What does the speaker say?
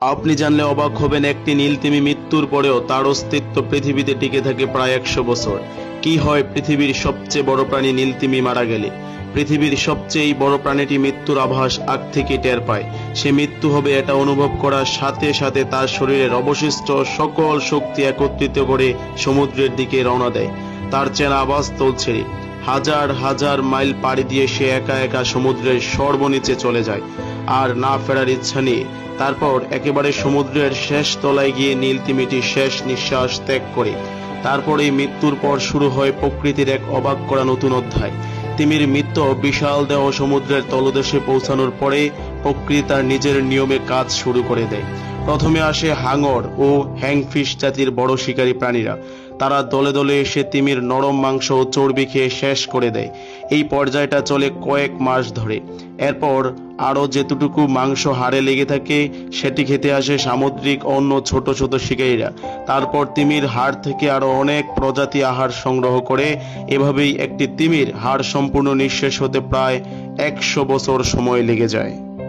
আপনি জানলে অবাক হবেন, একটি নীলতিমি মৃত্যুর পরেও তার অস্তিত্ব পৃথিবীতে টিকে থাকে প্রায় 100 বছর। কি হয় পৃথিবীর সবচেয়ে বড় প্রাণী নীলতিমি মারা গেলে? পৃথিবীর সবচেয়ে বড় প্রাণীটি মৃত্যুর আভাস আগ থেকে টের পায়। সে মৃত্যু হবে এটা অনুভব করার সাথে সাথে তার শরীরের অবশিষ্ট সকল শক্তি একত্রিত করে সমুদ্রের দিকে রওনা দেয়। তার চেনা আওয়াজ তুলছে, হাজার হাজার মাইল পাড়ি দিয়ে সে একা একা সমুদ্রের সর্বনিচে চলে যায়, আর না ফেরার ইচ্ছা নিয়ে। তারপর একেবারে সমুদ্রের শেষ তলায় গিয়ে নীলতিমিটি শেষ নিঃশ্বাস ত্যাগ করে। তারপরেই মৃত্যুর পর শুরু হয় প্রকৃতির এক অবাক করা নতুন অধ্যায়। তিমির মৃত্যু বিশাল দেহ সমুদ্রের তলদেশে পৌঁছানোর পরে প্রকৃতি তার নিজের নিয়মে কাজ শুরু করে দেয়। প্রথমে আসে হাঙর ও হ্যাংফিশ জাতির বড় শিকারী প্রাণীরা। তারা দলে দলে এসে তিমির নরম মাংস ও চর্বি খেয়ে শেষ করে দেয়। এই পর্যায়টা চলে কয়েক মাস ধরে। এরপর আরও যেটুকু মাংস হাড়ে লেগে থাকে সেটি খেতে আসে সামুদ্রিক অন্য ছোট ছোট শিকারীরা। তারপর তিমির হাড় থেকে আরও অনেক প্রজাতি আহার সংগ্রহ করে। এভাবেই একটি তিমির হাড় সম্পূর্ণ নিঃশেষ হতে প্রায় 100 বছর সময় লেগে যায়।